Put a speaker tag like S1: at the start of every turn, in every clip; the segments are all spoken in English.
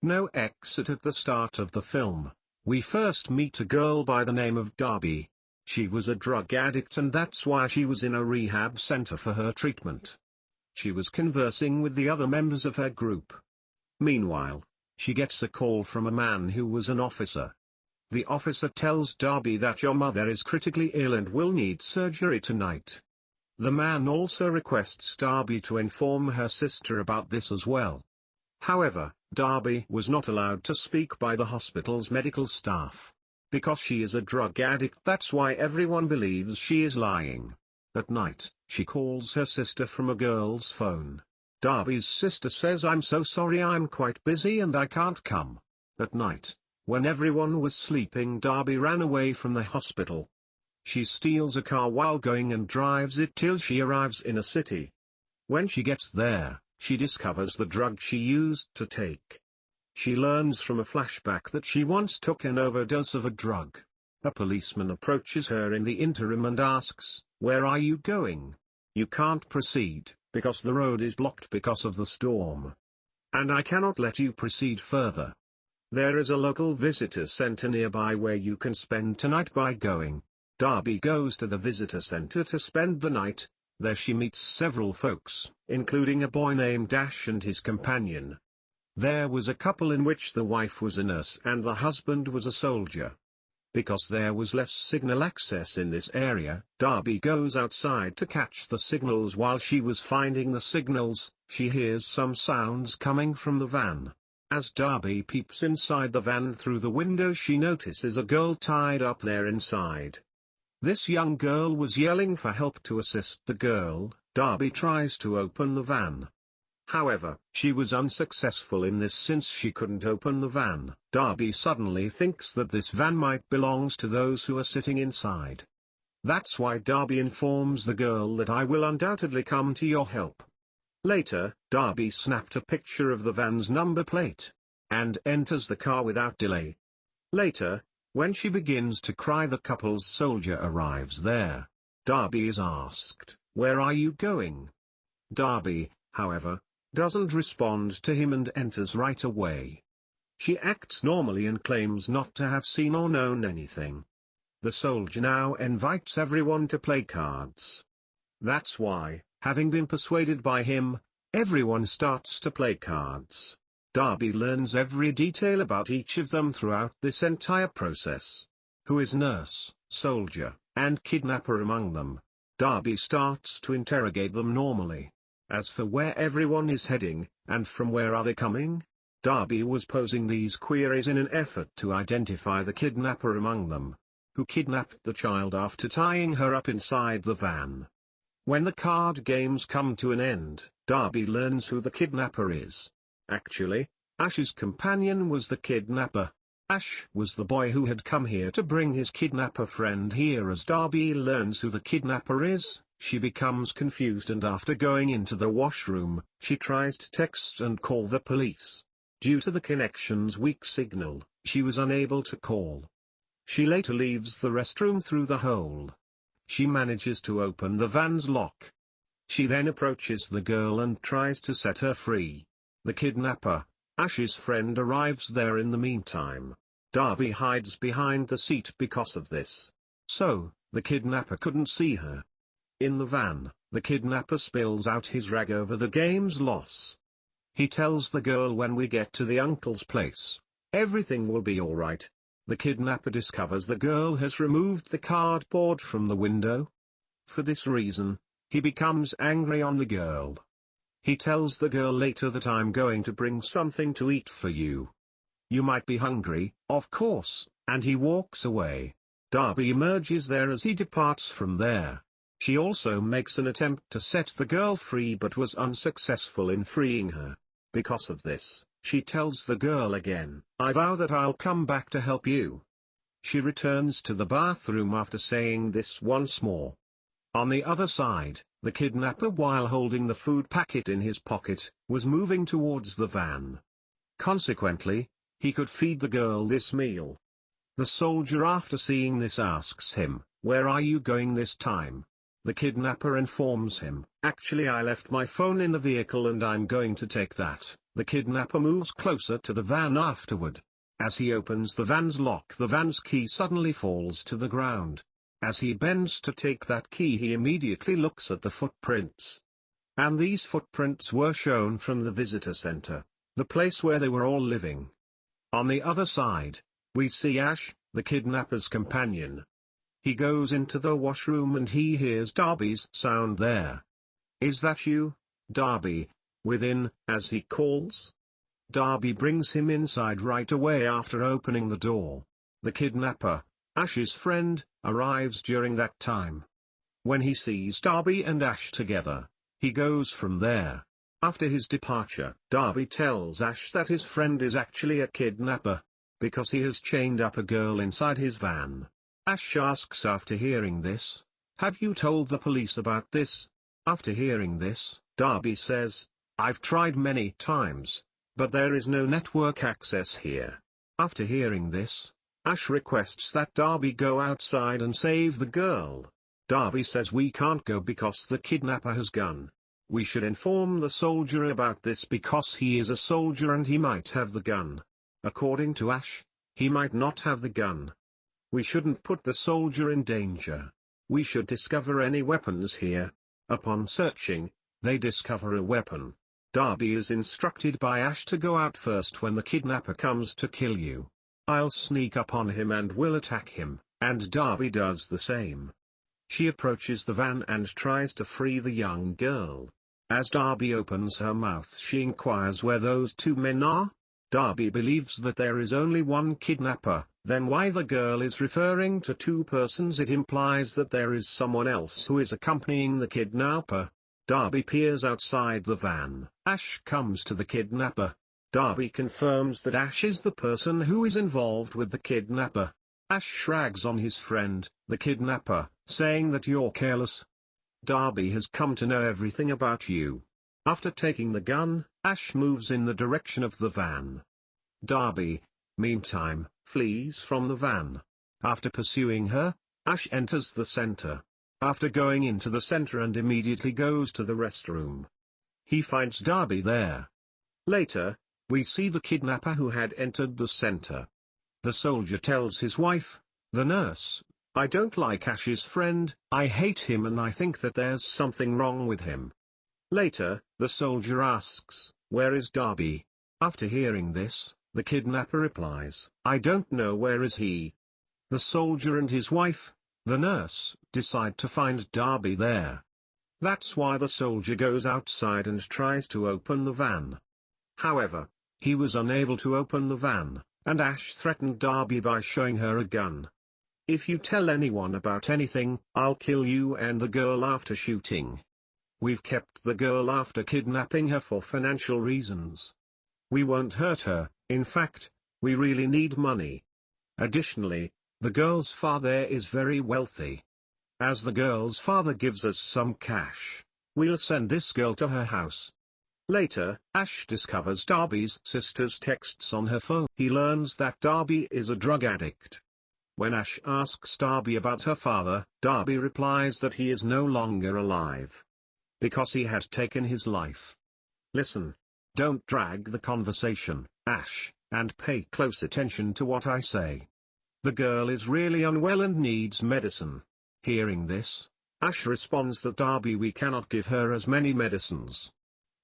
S1: No exit at the start of the film. We first meet a girl by the name of Darby. She was a drug addict and that's why she was in a rehab center for her treatment. She was conversing with the other members of her group. Meanwhile, she gets a call from a man who was an officer. The officer tells Darby that your mother is critically ill and will need surgery tonight. The man also requests Darby to inform her sister about this as well. However, Darby was not allowed to speak by the hospital's medical staff. Because she is a drug addict, that's why everyone believes she is lying. At night, she calls her sister from a girl's phone. Darby's sister says, "I'm so sorry, I'm quite busy and I can't come." At night, when everyone was sleeping, Darby ran away from the hospital. She steals a car while going and drives it till she arrives in a city. When she gets there, she discovers the drug she used to take. She learns from a flashback that she once took an overdose of a drug. A policeman approaches her in the interim and asks, "Where are you going? You can't proceed, because the road is blocked because of the storm. And I cannot let you proceed further. There is a local visitor center nearby where you can spend tonight by going." Darby goes to the visitor center to spend the night. There she meets several folks, including a boy named Ash and his companion. There was a couple in which the wife was a nurse and the husband was a soldier. Because there was less signal access in this area, Darby goes outside to catch the signals. While she was finding the signals, she hears some sounds coming from the van. As Darby peeps inside the van through the window, she notices a girl tied up there inside. This young girl was yelling for help. To assist the girl, Darby tries to open the van. However, she was unsuccessful in this since she couldn't open the van. Darby suddenly thinks that this van might belongs to those who are sitting inside. That's why Darby informs the girl that "I will undoubtedly come to your help." Later, Darby snapped a picture of the van's number plate and enters the car without delay. Later, when she begins to cry, the couple's soldier arrives there. Darby is asked, "Where are you going?" Darby, however, doesn't respond to him and enters right away. She acts normally and claims not to have seen or known anything. The soldier now invites everyone to play cards. That's why, having been persuaded by him, everyone starts to play cards. Darby learns every detail about each of them throughout this entire process. Who is nurse, soldier, and kidnapper among them? Darby starts to interrogate them normally. As for where everyone is heading, and from where are they coming? Darby was posing these queries in an effort to identify the kidnapper among them. Who kidnapped the child after tying her up inside the van? When the card games come to an end, Darby learns who the kidnapper is. Actually, Ash's companion was the kidnapper. Ash was the boy who had come here to bring his kidnapper friend here. As Darby learns who the kidnapper is, she becomes confused and after going into the washroom, she tries to text and call the police. Due to the connection's weak signal, she was unable to call. She later leaves the restroom through the hole. She manages to open the van's lock. She then approaches the girl and tries to set her free. The kidnapper, Ash's friend, arrives there in the meantime. Darby hides behind the seat because of this. So, the kidnapper couldn't see her. In the van, the kidnapper spills out his rag over the game's loss. He tells the girl, "When we get to the uncle's place, everything will be alright." The kidnapper discovers the girl has removed the cardboard from the window. For this reason, he becomes angry on the girl. He tells the girl later that "I'm going to bring something to eat for you. You might be hungry, of course," and he walks away. Darby emerges there as he departs from there. She also makes an attempt to set the girl free but was unsuccessful in freeing her. Because of this, she tells the girl again, "I vow that I'll come back to help you." She returns to the bathroom after saying this once more. On the other side, the kidnapper, while holding the food packet in his pocket, was moving towards the van. Consequently, he could feed the girl this meal. The soldier, after seeing this, asks him, "Where are you going this time?" The kidnapper informs him, "Actually, I left my phone in the vehicle and I'm going to take that." The kidnapper moves closer to the van afterward. As he opens the van's lock, the van's key suddenly falls to the ground. As he bends to take that key, he immediately looks at the footprints. And these footprints were shown from the visitor center, the place where they were all living. On the other side, we see Ash, the kidnapper's companion. He goes into the washroom and he hears Darby's sound there. "Is that you, Darby?" within, as he calls. Darby brings him inside right away after opening the door. The kidnapper, Ash's friend, arrives during that time. When he sees Darby and Ash together, he goes from there. After his departure, Darby tells Ash that his friend is actually a kidnapper, because he has chained up a girl inside his van. Ash asks after hearing this, "Have you told the police about this?" After hearing this, Darby says, "I've tried many times, but there is no network access here." After hearing this, Ash requests that Darby go outside and save the girl. Darby says we can't go because the kidnapper has gun. We should inform the soldier about this because he is a soldier and he might have the gun. According to Ash, he might not have the gun. We shouldn't put the soldier in danger. We should discover any weapons here. Upon searching, they discover a weapon. Darby is instructed by Ash to go out first when the kidnapper comes to kill you. I'll sneak up on him and will attack him, and Darby does the same. She approaches the van and tries to free the young girl. As Darby opens her mouth, she inquires where those two men are. Darby believes that there is only one kidnapper, then why the girl is referring to two persons? It implies that there is someone else who is accompanying the kidnapper. Darby peers outside the van. Ash comes to the kidnapper. Darby confirms that Ash is the person who is involved with the kidnapper. Ash shrags on his friend, the kidnapper, saying that you're careless. Darby has come to know everything about you. After taking the gun, Ash moves in the direction of the van. Darby, meantime, flees from the van. After pursuing her, Ash enters the center. After going into the center and immediately goes to the restroom. He finds Darby there. Later, we see the kidnapper who had entered the center. The soldier tells his wife, the nurse, "I don't like Ash's friend, I hate him and I think that there's something wrong with him." Later, the soldier asks, "Where is Darby?" After hearing this, the kidnapper replies, "I don't know, where is he?" The soldier and his wife, the nurse, decide to find Darby there. That's why the soldier goes outside and tries to open the van. However, he was unable to open the van, and Ash threatened Darby by showing her a gun. "If you tell anyone about anything, I'll kill you and the girl after shooting. We've kept the girl after kidnapping her for financial reasons. We won't hurt her, in fact, we really need money. Additionally, the girl's father is very wealthy. As the girl's father gives us some cash, we'll send this girl to her house." Later, Ash discovers Darby's sister's texts on her phone. He learns that Darby is a drug addict. When Ash asks Darby about her father, Darby replies that he is no longer alive, because he had taken his life. Listen. Don't drag the conversation, Ash, and pay close attention to what I say. The girl is really unwell and needs medicine. Hearing this, Ash responds that Darby, we cannot give her as many medicines.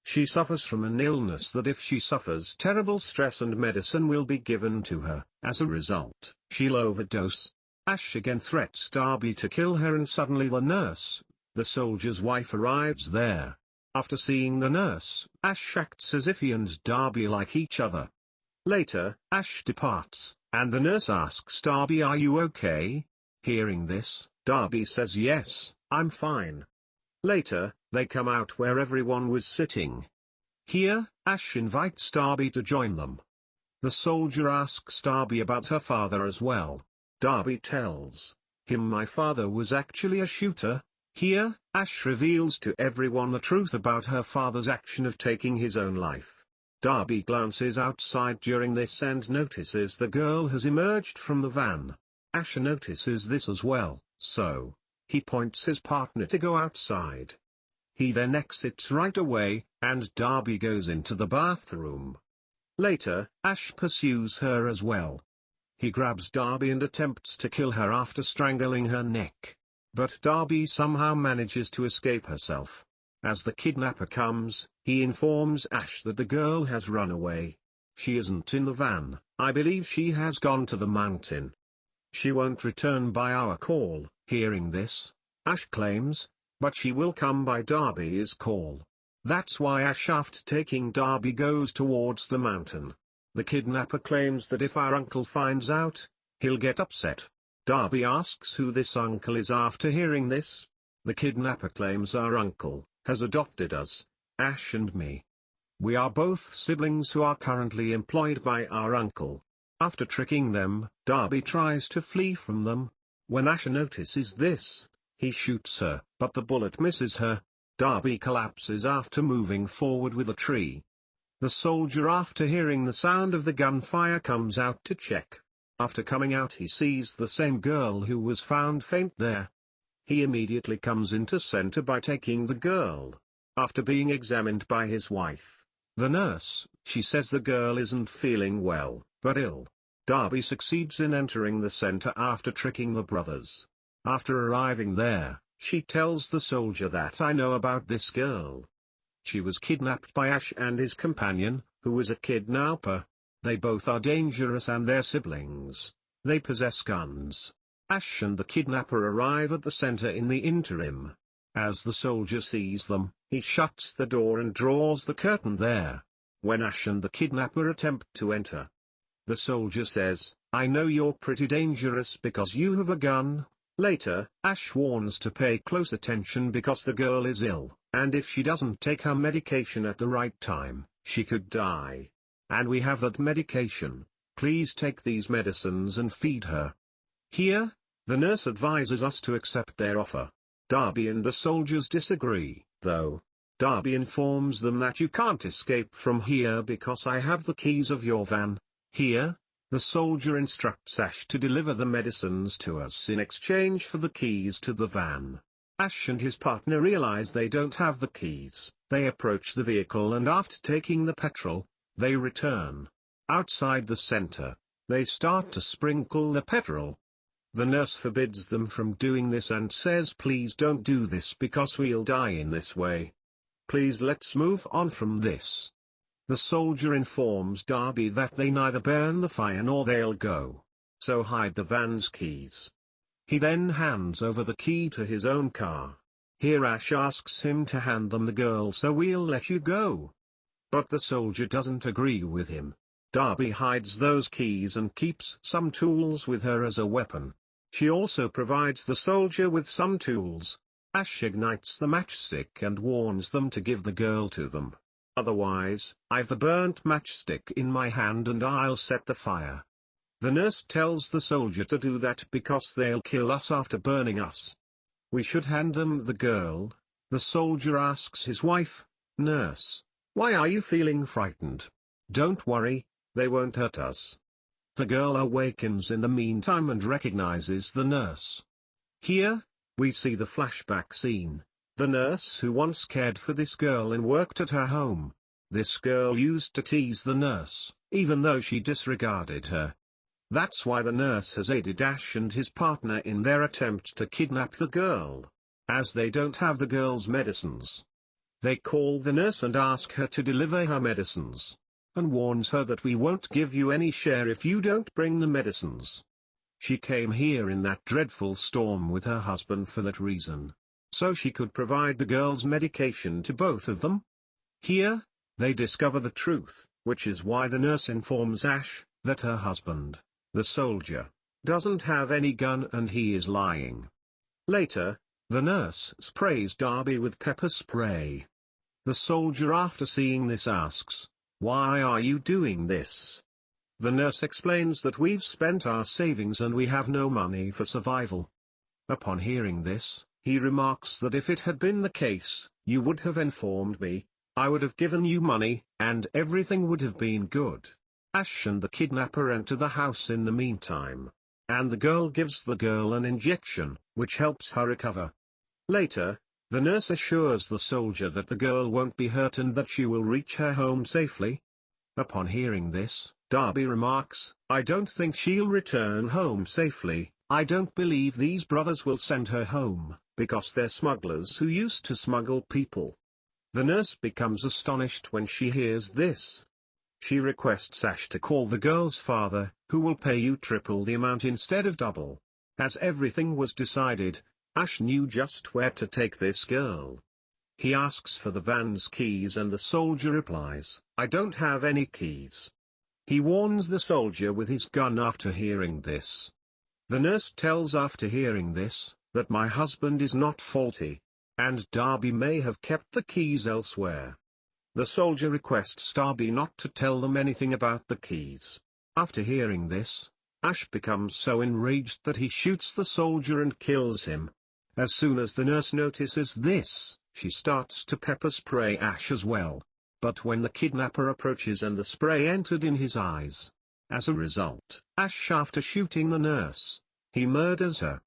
S1: She suffers from an illness that if she suffers terrible stress and medicine will be given to her, as a result, she'll overdose. Ash again threats Darby to kill her and suddenly the nurse, the soldier's wife, arrives there. After seeing the nurse, Ash acts as if he and Darby like each other. Later, Ash departs, and the nurse asks Darby, "Are you okay?" Hearing this, Darby says, "Yes, I'm fine." Later, they come out where everyone was sitting. Here, Ash invites Darby to join them. The soldier asks Darby about her father as well. Darby tells him, "My father was actually a shooter." Here, Ash reveals to everyone the truth about her father's action of taking his own life. Darby glances outside during this and notices the girl has emerged from the van. Ash notices this as well, so he points his partner to go outside. He then exits right away, and Darby goes into the bathroom. Later, Ash pursues her as well. He grabs Darby and attempts to kill her after strangling her neck. But Darby somehow manages to escape herself. As the kidnapper comes, he informs Ash that the girl has run away. She isn't in the van. I believe she has gone to the mountain. She won't return by our call. Hearing this, Ash claims, but she will come by Darby's call. That's why Ash, after taking Darby, goes towards the mountain. The kidnapper claims that if our uncle finds out, he'll get upset. Darby asks who this uncle is after hearing this. The kidnapper claims our uncle has adopted us, Ash and me. We are both siblings who are currently employed by our uncle. After tricking them, Darby tries to flee from them. When Ash notices this, he shoots her, but the bullet misses her. Darby collapses after moving forward with a tree. The soldier, after hearing the sound of the gunfire, comes out to check. After coming out, he sees the same girl who was found faint there. He immediately comes into center by taking the girl. After being examined by his wife, the nurse, she says the girl isn't feeling well, but ill. Darby succeeds in entering the center after tricking the brothers. After arriving there, she tells the soldier that I know about this girl. She was kidnapped by Ash and his companion, who is a kidnapper. They both are dangerous and they're siblings. They possess guns. Ash and the kidnapper arrive at the center in the interim. As the soldier sees them, he shuts the door and draws the curtain there. When Ash and the kidnapper attempt to enter, the soldier says, I know you're pretty dangerous because you have a gun. Later, Ash warns to pay close attention because the girl is ill, and if she doesn't take her medication at the right time, she could die. And we have that medication. Please take these medicines and feed her. Here, the nurse advises us to accept their offer. Darby and the soldiers disagree, though. Darby informs them that you can't escape from here because I have the keys of your van. Here, the soldier instructs Ash to deliver the medicines to us in exchange for the keys to the van. Ash and his partner realize they don't have the keys. They approach the vehicle and after taking the petrol, they return. Outside the center, they start to sprinkle the petrol. The nurse forbids them from doing this and says please don't do this because we'll die in this way. Please let's move on from this. The soldier informs Darby that they neither burn the fire nor they'll go. So hide the van's keys. He then hands over the key to his own car. Here Ash asks him to hand them the girl so we'll let you go. But the soldier doesn't agree with him. Darby hides those keys and keeps some tools with her as a weapon. She also provides the soldier with some tools. Ash ignites the matchstick and warns them to give the girl to them. Otherwise, I've the burnt matchstick in my hand and I'll set the fire. The nurse tells the soldier to do that because they'll kill us after burning us. We should hand them the girl. The soldier asks his wife, Nurse, why are you feeling frightened? Don't worry, they won't hurt us. The girl awakens in the meantime and recognizes the nurse. Here, we see the flashback scene. The nurse who once cared for this girl and worked at her home. This girl used to tease the nurse, even though she disregarded her. That's why the nurse has aided Ash and his partner in their attempt to kidnap the girl. As they don't have the girl's medicines, they call the nurse and ask her to deliver her medicines, and warns her that we won't give you any share if you don't bring the medicines. She came here in that dreadful storm with her husband for that reason, so she could provide the girl's medication to both of them. Here, they discover the truth, which is why the nurse informs Ash that her husband, the soldier, doesn't have any gun and he is lying. Later, the nurse sprays Darby with pepper spray. The soldier after seeing this asks, why are you doing this? The nurse explains that we've spent our savings and we have no money for survival. Upon hearing this, he remarks that if it had been the case, you would have informed me, I would have given you money, and everything would have been good. Ash and the kidnapper enter the house in the meantime, and the girl gives the girl an injection, which helps her recover. Later, The nurse assures the soldier that the girl won't be hurt and that she will reach her home safely. Upon hearing this, Darby remarks, "I don't think she'll return home safely. I don't believe these brothers will send her home, because they're smugglers who used to smuggle people." The nurse becomes astonished when she hears this. She requests Ash to call the girl's father, who will pay you triple the amount instead of double. As everything was decided, Ash knew just where to take this girl. He asks for the van's keys and the soldier replies, "I don't have any keys." He warns the soldier with his gun after hearing this. The nurse tells after hearing this, that my husband is not faulty, and Darby may have kept the keys elsewhere. The soldier requests Darby not to tell them anything about the keys. After hearing this, Ash becomes so enraged that he shoots the soldier and kills him. As soon as the nurse notices this, she starts to pepper spray Ash as well. But when the kidnapper approaches and the spray entered in his eyes. As a result, Ash, after shooting the nurse, he murders her.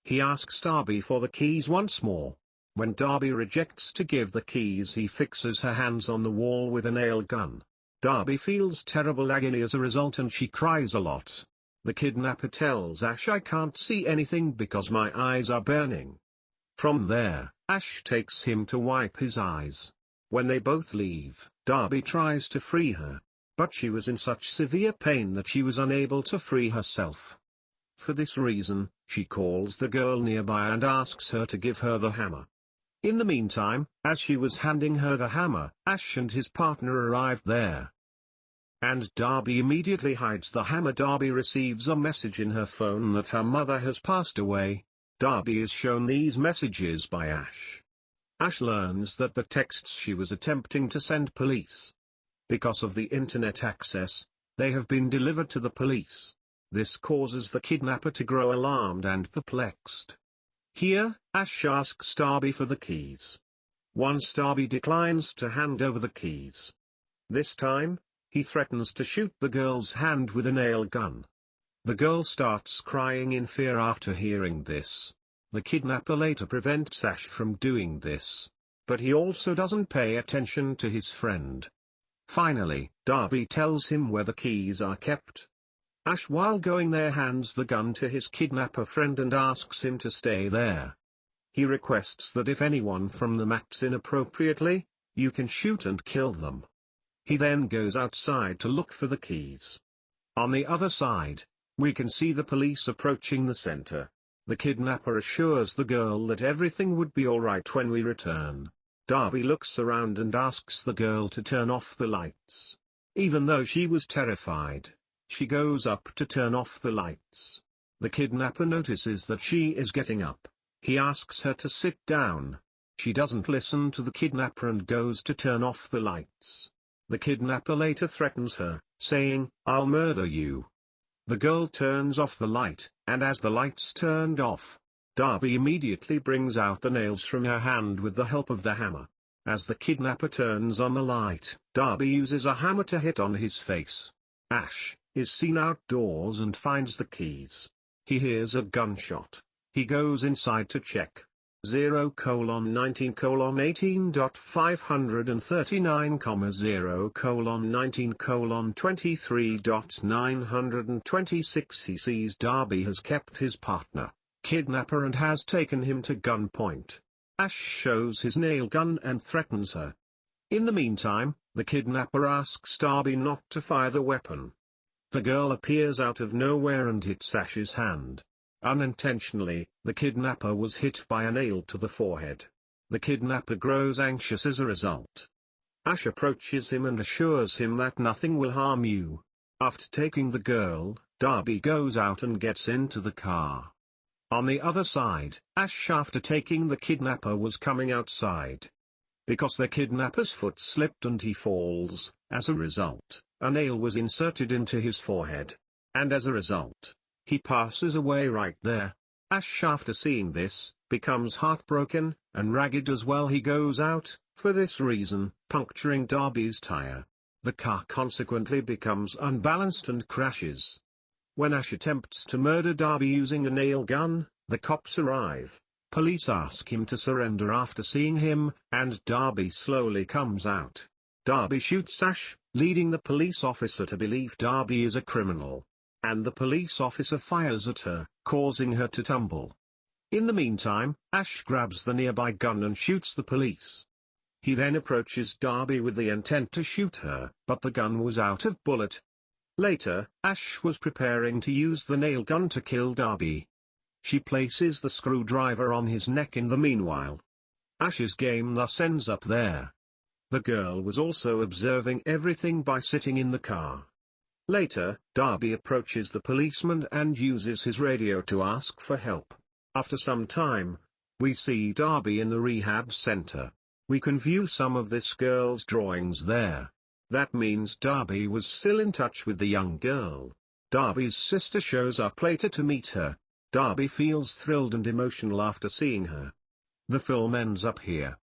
S1: He asks Darby for the keys once more. When Darby rejects to give the keys, he fixes her hands on the wall with a nail gun. Darby feels terrible agony as a result and she cries a lot. The kidnapper tells Ash, "I can't see anything because my eyes are burning." From there, Ash takes him to wipe his eyes. When they both leave, Darby tries to free her. But she was in such severe pain that she was unable to free herself. For this reason, she calls the girl nearby and asks her to give her the hammer. In the meantime, as she was handing her the hammer, Ash and his partner arrived there. And Darby immediately hides the hammer. Darby receives a message in her phone that her mother has passed away. Darby is shown these messages by Ash. Ash learns that the texts she was attempting to send police. Because of the internet access, they have been delivered to the police. This causes the kidnapper to grow alarmed and perplexed. Here, Ash asks Darby for the keys. Once Darby declines to hand over the keys. This time, he threatens to shoot the girl's hand with a nail gun. The girl starts crying in fear after hearing this. The kidnapper later prevents Ash from doing this. But he also doesn't pay attention to his friend. Finally, Darby tells him where the keys are kept. Ash, while going there, hands the gun to his kidnapper friend and asks him to stay there. He requests that if anyone from them acts inappropriately, you can shoot and kill them. He then goes outside to look for the keys. On the other side, we can see the police approaching the center. The kidnapper assures the girl that everything would be alright when we return. Darby looks around and asks the girl to turn off the lights. Even though she was terrified, she goes up to turn off the lights. The kidnapper notices that she is getting up. He asks her to sit down. She doesn't listen to the kidnapper and goes to turn off the lights. The kidnapper later threatens her, saying, "I'll murder you." The girl turns off the light, and as the lights turned off, Darby immediately brings out the nails from her hand with the help of the hammer. As the kidnapper turns on the light, Darby uses a hammer to hit on his face. Ash is seen outdoors and finds the keys. He hears a gunshot. He goes inside to check. 0:19:18.539,0:19:23.926 He sees Darby has kept his partner, kidnapper, and has taken him to gunpoint. Ash shows his nail gun and threatens her. In the meantime, the kidnapper asks Darby not to fire the weapon. The girl appears out of nowhere and hits Ash's hand. Unintentionally, the kidnapper was hit by a nail to the forehead. The kidnapper grows anxious as a result. Ash approaches him and assures him that nothing will harm you. After taking the girl, Darby goes out and gets into the car. On the other side, Ash, after taking the kidnapper, was coming outside. Because the kidnapper's foot slipped and he falls, as a result, a nail was inserted into his forehead. And as a result, he passes away right there. Ash, after seeing this, becomes heartbroken, and ragged as well. He goes out, for this reason, puncturing Darby's tire. The car consequently becomes unbalanced and crashes. When Ash attempts to murder Darby using a nail gun, the cops arrive. Police ask him to surrender after seeing him, and Darby slowly comes out. Darby shoots Ash, leading the police officer to believe Darby is a criminal. And the police officer fires at her, causing her to tumble. In the meantime, Ash grabs the nearby gun and shoots the police. He then approaches Darby with the intent to shoot her, but the gun was out of bullet. Later, Ash was preparing to use the nail gun to kill Darby. She places the screwdriver on his neck in the meanwhile. Ash's game thus ends up there. The girl was also observing everything by sitting in the car. Later, Darby approaches the policeman and uses his radio to ask for help. After some time, we see Darby in the rehab center. We can view some of this girl's drawings there. That means Darby was still in touch with the young girl. Darby's sister shows up later to meet her. Darby feels thrilled and emotional after seeing her. The film ends up here.